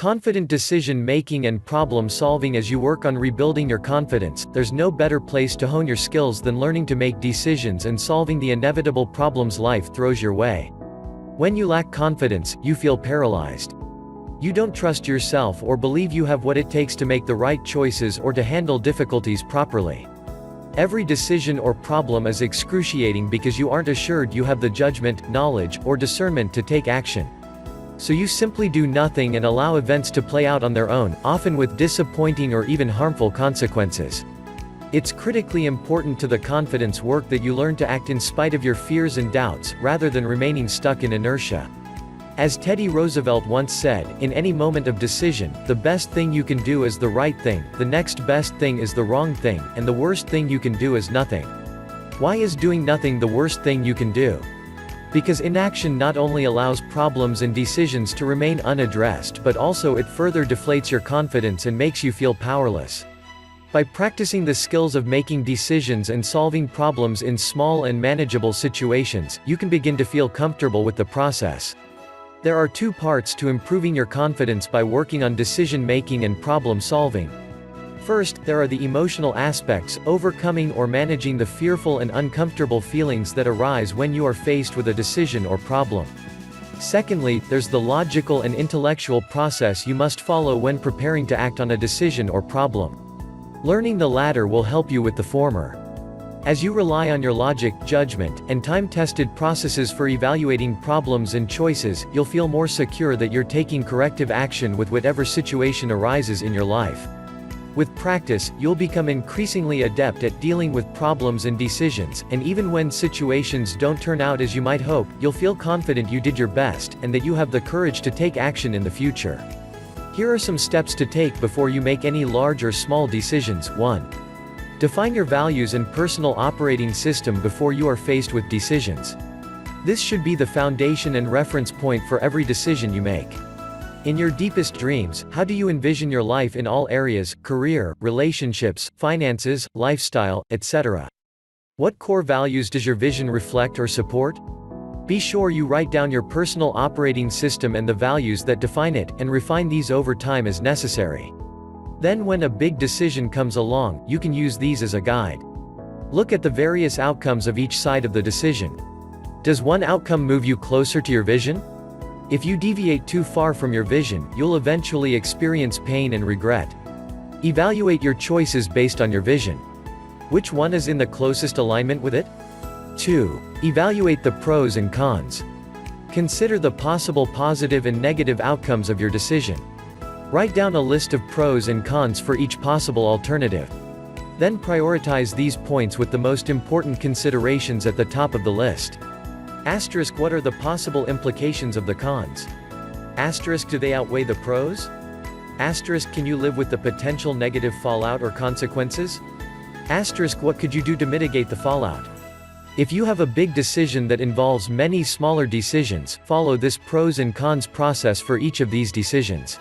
confident decision-making and problem-solving. As you work on rebuilding your confidence, there's no better place to hone your skills than learning to make decisions and solving the inevitable problems life throws your way. When you lack confidence, you feel paralyzed. You don't trust yourself or believe you have what it takes to make the right choices or to handle difficulties properly. Every decision or problem is excruciating because you aren't assured you have the judgment, knowledge, or discernment to take action. So you simply do nothing and allow events to play out on their own, often with disappointing or even harmful consequences. It's critically important to the confidence work that you learn to act in spite of your fears and doubts, rather than remaining stuck in inertia. As Teddy Roosevelt once said, in any moment of decision, the best thing you can do is the right thing, the next best thing is the wrong thing, and the worst thing you can do is nothing. Why is doing nothing the worst thing you can do? Because inaction not only allows problems and decisions to remain unaddressed, but also it further deflates your confidence and makes you feel powerless. By practicing the skills of making decisions and solving problems in small and manageable situations, you can begin to feel comfortable with the process. There are two parts to improving your confidence by working on decision-making and problem-solving. First, there are the emotional aspects, overcoming or managing the fearful and uncomfortable feelings that arise when you are faced with a decision or problem. Secondly, there's the logical and intellectual process you must follow when preparing to act on a decision or problem. Learning the latter will help you with the former. As you rely on your logic, judgment, and time-tested processes for evaluating problems and choices, you'll feel more secure that you're taking corrective action with whatever situation arises in your life. With practice, you'll become increasingly adept at dealing with problems and decisions, and even when situations don't turn out as you might hope, you'll feel confident you did your best, and that you have the courage to take action in the future. Here are some steps to take before you make any large or small decisions. 1. Define your values and personal operating system before you are faced with decisions. This should be the foundation and reference point for every decision you make. In your deepest dreams, how do you envision your life in all areas: career, relationships, finances, lifestyle, etc.? What core values does your vision reflect or support? Be sure you write down your personal operating system and the values that define it, and refine these over time as necessary. Then when a big decision comes along, you can use these as a guide. Look at the various outcomes of each side of the decision. Does one outcome move you closer to your vision? If you deviate too far from your vision, you'll eventually experience pain and regret. Evaluate your choices based on your vision. Which one is in the closest alignment with it? 2. Evaluate the pros and cons. Consider the possible positive and negative outcomes of your decision. Write down a list of pros and cons for each possible alternative. Then prioritize these points with the most important considerations at the top of the list. Asterisk, what are the possible implications of the cons? Asterisk, do they outweigh the pros? Asterisk, can you live with the potential negative fallout or consequences? Asterisk, what could you do to mitigate the fallout? If you have a big decision that involves many smaller decisions, follow this pros and cons process for each of these decisions.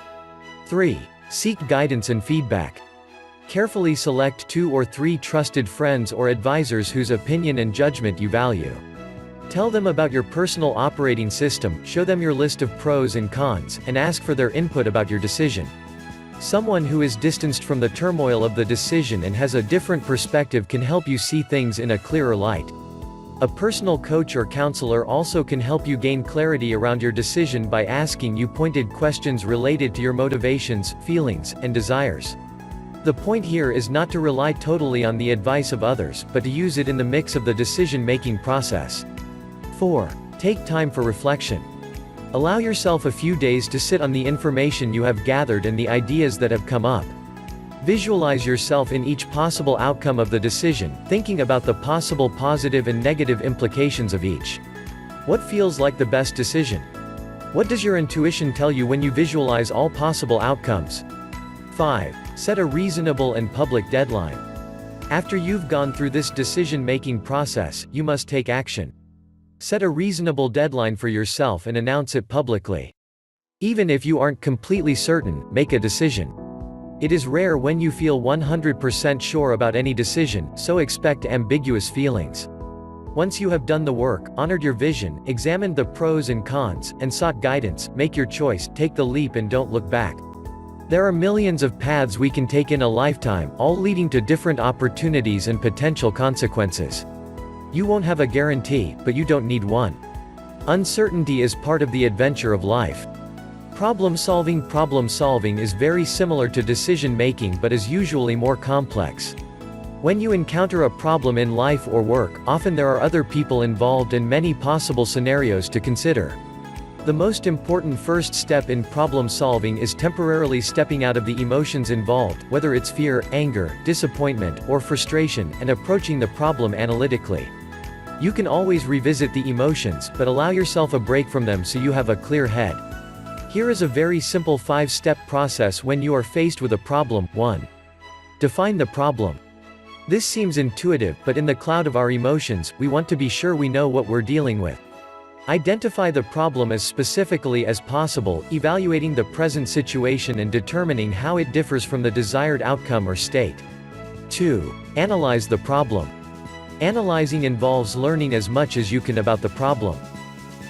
3. Seek guidance and feedback. Carefully select 2 or 3 trusted friends or advisors whose opinion and judgment you value. Tell them about your personal operating system, show them your list of pros and cons, and ask for their input about your decision. Someone who is distanced from the turmoil of the decision and has a different perspective can help you see things in a clearer light. A personal coach or counselor also can help you gain clarity around your decision by asking you pointed questions related to your motivations, feelings, and desires. The point here is not to rely totally on the advice of others, but to use it in the mix of the decision-making process. 4. Take time for reflection. Allow yourself a few days to sit on the information you have gathered and the ideas that have come up. Visualize yourself in each possible outcome of the decision, thinking about the possible positive and negative implications of each. What feels like the best decision? What does your intuition tell you when you visualize all possible outcomes? 5. Set a reasonable and public deadline. After you've gone through this decision-making process, you must take action. Set a reasonable deadline for yourself and announce it publicly. Even if you aren't completely certain, make a decision. It is rare when you feel 100% sure about any decision, so expect ambiguous feelings. Once you have done the work, honored your vision, examined the pros and cons, and sought guidance, make your choice, take the leap and don't look back. There are millions of paths we can take in a lifetime, all leading to different opportunities and potential consequences. You won't have a guarantee, but you don't need one. Uncertainty is part of the adventure of life. Problem solving is very similar to decision making but is usually more complex. When you encounter a problem in life or work, often there are other people involved and many possible scenarios to consider. The most important first step in problem solving is temporarily stepping out of the emotions involved, whether it's fear, anger, disappointment, or frustration, and approaching the problem analytically. You can always revisit the emotions, but allow yourself a break from them so you have a clear head. Here is a very simple 5-step process when you are faced with a problem. 1. Define the problem. This seems intuitive, but in the cloud of our emotions, we want to be sure we know what we're dealing with. Identify the problem as specifically as possible, evaluating the present situation and determining how it differs from the desired outcome or state. 2. Analyze the problem. Analyzing involves learning as much as you can about the problem.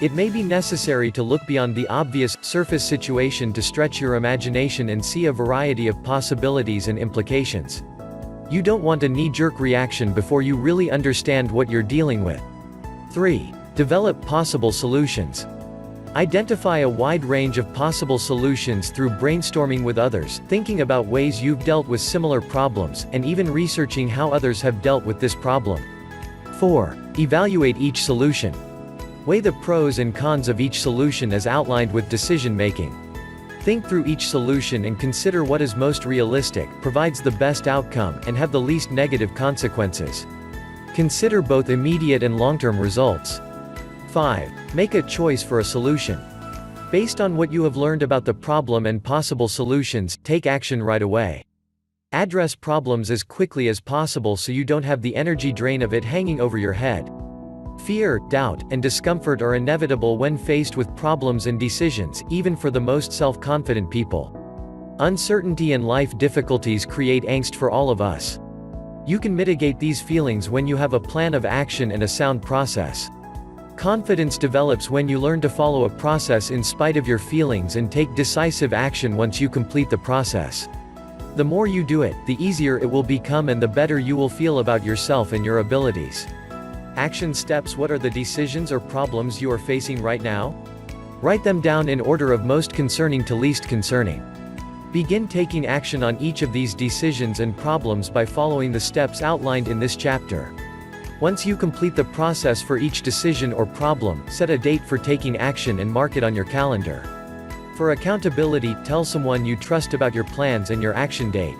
It may be necessary to look beyond the obvious, surface situation to stretch your imagination and see a variety of possibilities and implications. You don't want a knee-jerk reaction before you really understand what you're dealing with. 3. Develop possible solutions. Identify a wide range of possible solutions through brainstorming with others, thinking about ways you've dealt with similar problems, and even researching how others have dealt with this problem. 4. Evaluate each solution. Weigh the pros and cons of each solution as outlined with decision making. Think through each solution and consider what is most realistic, provides the best outcome, and have the least negative consequences. Consider both immediate and long-term results. 5. Make a choice for a solution. Based on what you have learned about the problem and possible solutions, take action right away. Address problems as quickly as possible so you don't have the energy drain of it hanging over your head. Fear, doubt, and discomfort are inevitable when faced with problems and decisions, even for the most self-confident people. Uncertainty and life difficulties create angst for all of us. You can mitigate these feelings when you have a plan of action and a sound process. Confidence develops when you learn to follow a process in spite of your feelings and take decisive action once you complete the process. The more you do it, the easier it will become and the better you will feel about yourself and your abilities. Action steps. What are the decisions or problems you are facing right now? Write them down in order of most concerning to least concerning. Begin taking action on each of these decisions and problems by following the steps outlined in this chapter. Once you complete the process for each decision or problem, set a date for taking action and mark it on your calendar. For accountability, tell someone you trust about your plans and your action date.